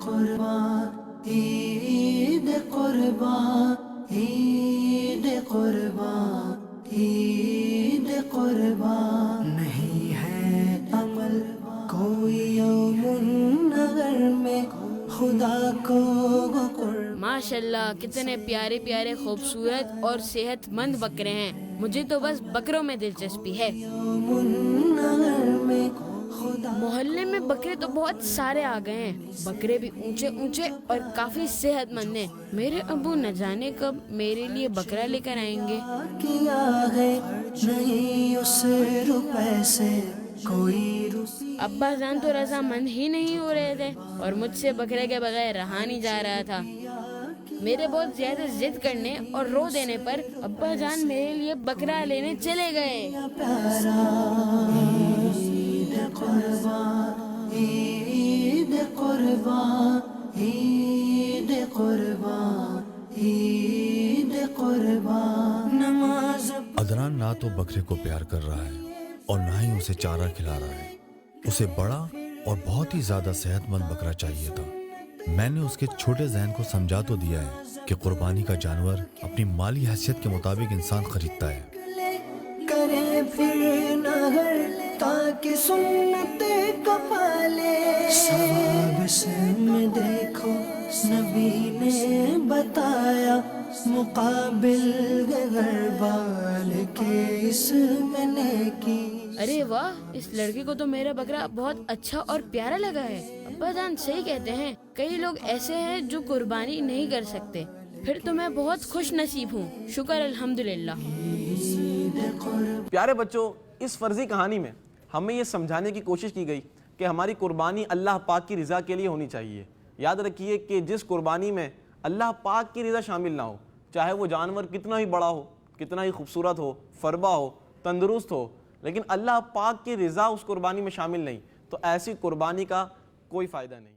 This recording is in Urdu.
قربان عید قربان عید قربان عید قربان نہیں ہے عمل کوئی یوم نگر میں خدا کو قربان. ماشاءاللہ کتنے پیارے پیارے خوبصورت اور صحت مند بکرے ہیں. مجھے تو بس بکروں میں دلچسپی ہے. محلے میں بکرے تو بہت سارے آ گئے ہیں. بکرے بھی اونچے اونچے اور کافی صحت مند ہیں. میرے ابو نہ جانے کب میرے لیے بکرا لے کر آئیں گے. کیا ہے نہیں اس روپے سے کوئی ابا جان تو رضامند ہی نہیں ہو رہے تھے اور مجھ سے بکرے کے بغیر رہا نہیں جا رہا تھا. میرے بہت زیادہ ضد کرنے اور رو دینے پر ابا جان میرے لیے بکرا لینے چلے گئے. عید قربان عید قربان عید قربان عید قربان. نماز عدنان نہ تو بکرے کو پیار کر رہا ہے اور نہ ہی اسے چارہ کھلا رہا ہے. اسے بڑا اور بہت ہی زیادہ صحت مند بکرا چاہیے تھا. میں نے اس کے چھوٹے ذہن کو سمجھا تو دیا ہے کہ قربانی کا جانور اپنی مالی حیثیت کے مطابق انسان خریدتا ہے. کرے پھر نہر تاکہ سنت کا پالے. ثواب سے میں دیکھو نبی نے بتایا مقابل گھر بال کے اس میں نیکی. ارے واہ، اس لڑکی کو تو میرا بکرا بہت اچھا اور پیارا لگا ہے. ابا جان صحیح کہتے ہیں، کئی لوگ ایسے ہیں جو قربانی نہیں کر سکتے. پھر تو میں بہت خوش نصیب ہوں. شکر الحمدللہ. پیارے بچوں، اس فرضی کہانی میں ہمیں یہ سمجھانے کی کوشش کی گئی کہ ہماری قربانی اللہ پاک کی رضا کے لیے ہونی چاہیے. یاد رکھیے کہ جس قربانی میں اللہ پاک کی رضا شامل نہ ہو، چاہے وہ جانور کتنا ہی بڑا ہو، کتنا ہی خوبصورت ہو، فربا ہو، تندرست ہو، لیکن اللہ پاک کی رضا اس قربانی میں شامل نہیں، تو ایسی قربانی کا کوئی فائدہ نہیں.